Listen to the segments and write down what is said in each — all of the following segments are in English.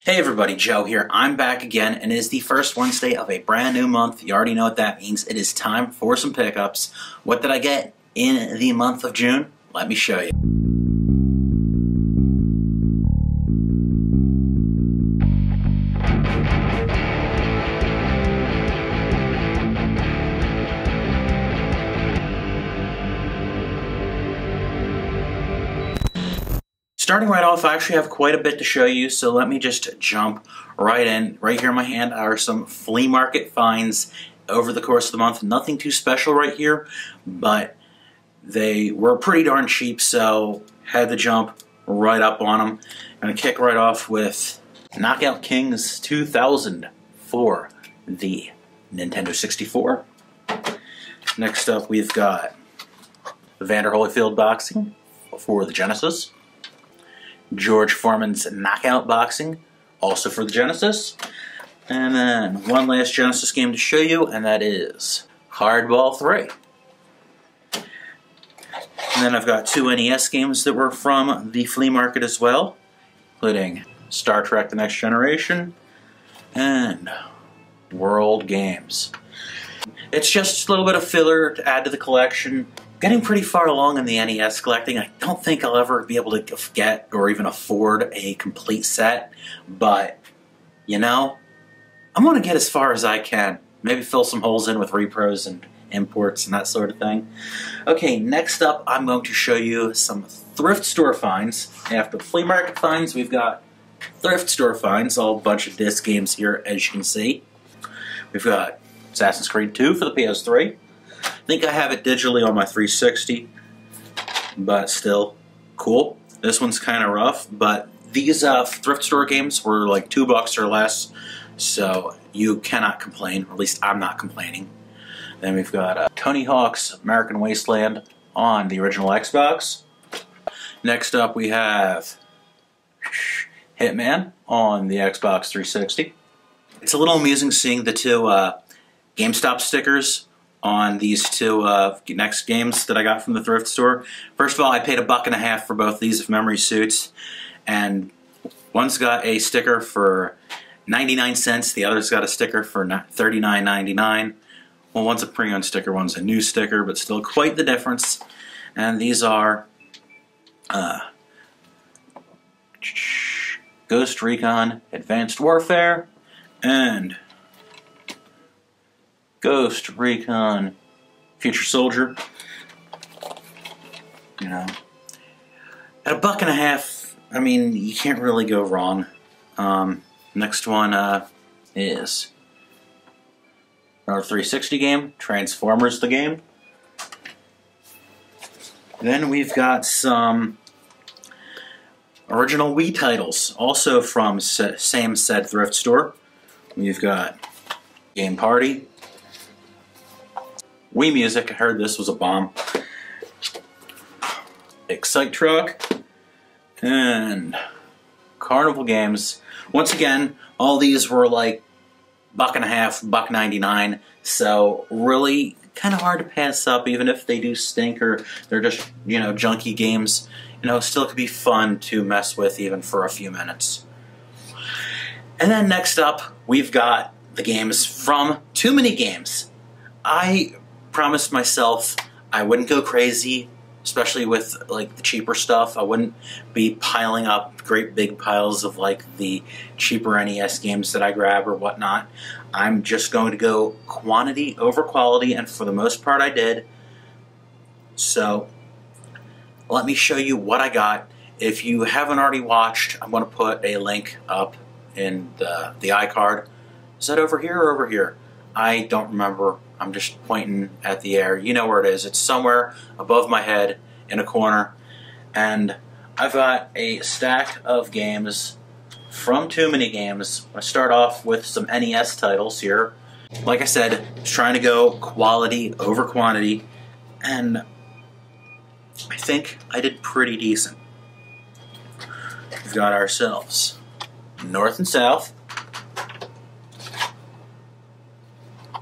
Hey everybody, Joe here. I'm back again, and it is the first Wednesday of a brand new month. You already know what that means. It is time for some pickups. What did I get in the month of June? Let me show you. Starting right off, I actually have quite a bit to show you, so let me just jump right in. Right here in my hand are some flea market finds over the course of the month. Nothing too special right here, but they were pretty darn cheap, so had to jump right up on them. I'm going to kick right off with Knockout Kings 2000 for the Nintendo 64. Next up, we've got Vander Holyfield Boxing for the Genesis. George Foreman's Knockout Boxing, also for the Genesis. And then one last Genesis game to show you, and that is Hardball 3. And then I've got two NES games that were from the flea market as well, including Star Trek The Next Generation and World Games. It's just a little bit of filler to add to the collection. Getting pretty far along in the NES collecting. I don't think I'll ever be able to get or even afford a complete set, but, you know, I'm going to get as far as I can. Maybe fill some holes in with repros and imports and that sort of thing. Okay, next up I'm going to show you some thrift store finds. After the flea market finds, we've got thrift store finds, all a bunch of disc games here, as you can see. We've got Assassin's Creed 2 for the PS3. I think I have it digitally on my 360, but still cool. This one's kind of rough, but these thrift store games were like $2 or less, so you cannot complain, or at least I'm not complaining. Then we've got Tony Hawk's American Wasteland on the original Xbox. Next up we have Hitman on the Xbox 360. It's a little amusing seeing the two GameStop stickers on these two next games that I got from the thrift store. First of all, I paid $1.50 for both these, if memory suits, and one's got a sticker for 99 cents, the other's got a sticker for $39.99. Well, one's a pre-owned sticker, one's a new sticker, but still quite the difference. And these are Ghost Recon Advanced Warfare and Ghost Recon Future Soldier. You know, at $1.50, I mean, you can't really go wrong. Next one is another 360 game, Transformers the game. Then we've got some original Wii titles, also from same said thrift store. We've got Game Party, Wii Music, I heard this was a bomb, Excite Truck, and Carnival Games. Once again, all these were like $1.50, $1.99, so really kind of hard to pass up, even if they do stink or they're just, you know, junky games. You know, still could be fun to mess with even for a few minutes. And then next up, we've got the games from Too Many Games. I promised myself I wouldn't go crazy, especially with like the cheaper stuff. I wouldn't be piling up great big piles of like the cheaper NES games that I grab or whatnot. I'm just going to go quantity over quality, and for the most part I did. So let me show you what I got. If you haven't already watched, I'm going to put a link up in the iCard. Is that over here or over here? I don't remember. I'm just pointing at the air. You know where it is. It's somewhere above my head in a corner. And I've got a stack of games from Too Many Games. I start off with some NES titles here. Like I said, trying to go quality over quantity, and I think I did pretty decent. We've got ourselves North and South,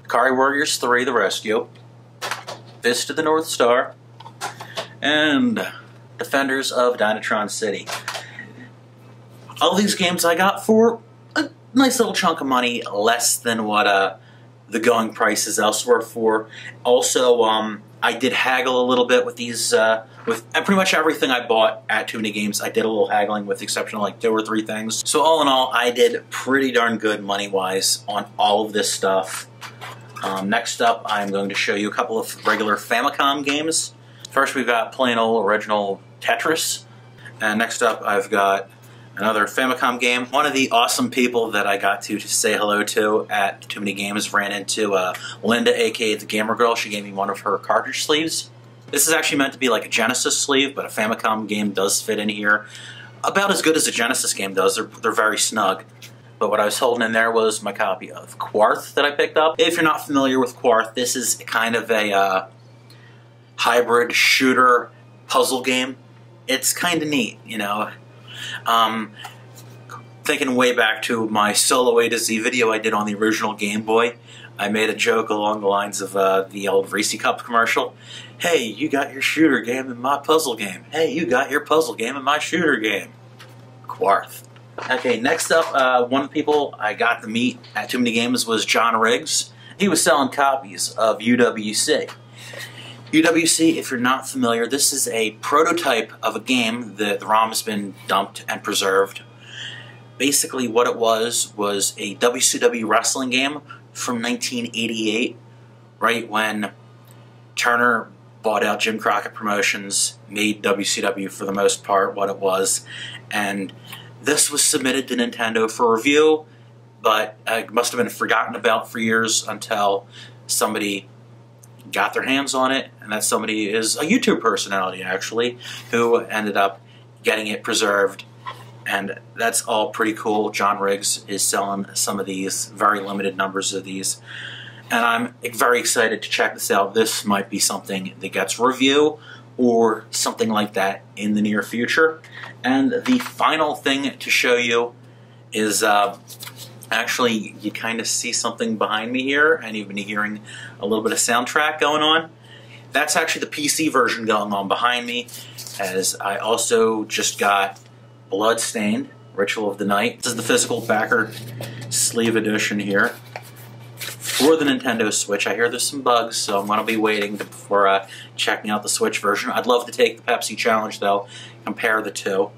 Ikari Warriors 3, The Rescue, Fist of the North Star, and Defenders of Dynatron City. All these games I got for nice little chunk of money, less than what the going price is elsewhere for. Also, I did haggle a little bit with these, with pretty much everything I bought at Too Many Games. I did a little haggling with the exception of like 2 or 3 things. So all in all, I did pretty darn good money-wise on all of this stuff. Next up, I'm going to show you a couple of regular Famicom games. First, we've got plain old original Tetris. And next up, I've got another Famicom game. One of the awesome people that I got to say hello to at Too Many Games ran into Linda, aka the Gamer Girl. She gave me one of her cartridge sleeves. This is actually meant to be like a Genesis sleeve, but a Famicom game does fit in here. About as good as a Genesis game does. They're very snug. But what I was holding in there was my copy of Quarth that I picked up. If you're not familiar with Quarth, this is kind of a hybrid shooter puzzle game. It's kind of neat, you know. Thinking way back to my Solo A to Z video I did on the original Game Boy, I made a joke along the lines of the old Reese Cup commercial. Hey, you got your shooter game in my puzzle game. Hey, you got your puzzle game in my shooter game. Quarth. Okay, next up, one of the people I got to meet at Too Many Games was John Riggs. He was selling copies of UWC. UWC, if you're not familiar, this is a prototype of a game that the ROM has been dumped and preserved. Basically what it was a WCW wrestling game from 1988, right when Turner bought out Jim Crockett Promotions, made WCW for the most part what it was, and this was submitted to Nintendo for review, but it must have been forgotten about for years until somebody got their hands on it, and that somebody is a YouTube personality, actually, who ended up getting it preserved, and that's all pretty cool. John Riggs is selling some of these, very limited numbers of these, and I'm very excited to check this out. This might be something that gets review, or something like that in the near future. And the final thing to show you is actually, you kind of see something behind me here, and you've been hearing a little bit of soundtrack going on. That's actually the PC version going on behind me, as I also just got Bloodstained, Ritual of the Night. This is the physical backer sleeve edition here for the Nintendo Switch. I hear there's some bugs, so I'm going to be waiting before checking out the Switch version. I'd love to take the Pepsi Challenge, though, compare the two.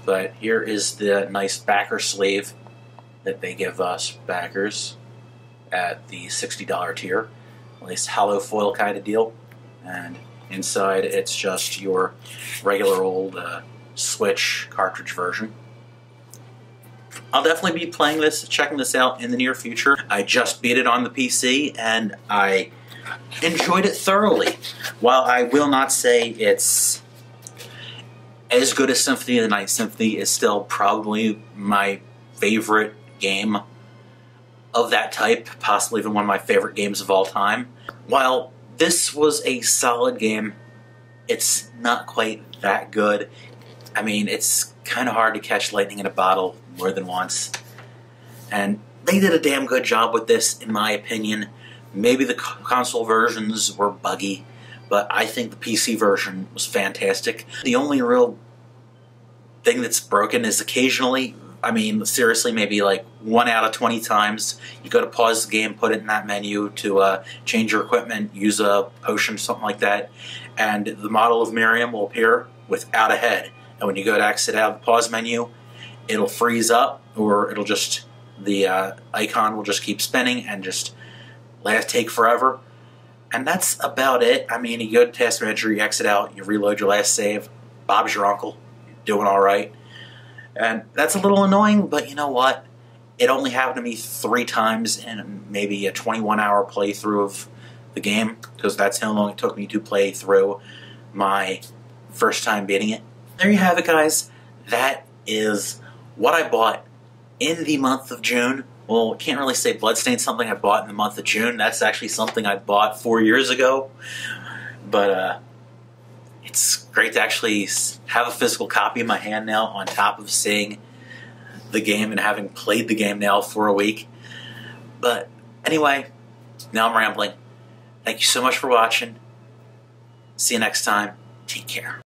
But here is the nice backer sleeve that they give us backers at the $60 tier. At least hollow foil kind of deal. And inside it's just your regular old Switch cartridge version. I'll definitely be playing this, checking this out in the near future. I just beat it on the PC and I enjoyed it thoroughly. While I will not say it's as good as Symphony of the Night, Symphony is still probably my favorite game of that type, possibly even one of my favorite games of all time. While this was a solid game, it's not quite that good. I mean, it's kind of hard to catch lightning in a bottle more than once. And they did a damn good job with this, in my opinion. Maybe the console versions were buggy, but I think the PC version was fantastic. The only real thing that's broken is occasionally, I mean, seriously, maybe like 1 out of 20 times, you go to pause the game, put it in that menu to change your equipment, use a potion, something like that, and the model of Miriam will appear without a head. And when you go to exit out of the pause menu, it'll freeze up, or it'll just, the icon will just keep spinning and just take forever. And that's about it. I mean, you go to task manager, you exit out, you reload your last save, Bob's your uncle, you're doing all right. And that's a little annoying, but you know what? It only happened to me 3 times in maybe a 21-hour playthrough of the game, because that's how long it took me to play through my first time beating it. There you have it, guys. That is what I bought in the month of June. Well, I can't really say Bloodstained something I bought in the month of June. That's actually something I bought 4 years ago. But it's great to actually have a physical copy in my hand now, on top of seeing the game and having played the game now for a week. But anyway, now I'm rambling. Thank you so much for watching. See you next time. Take care.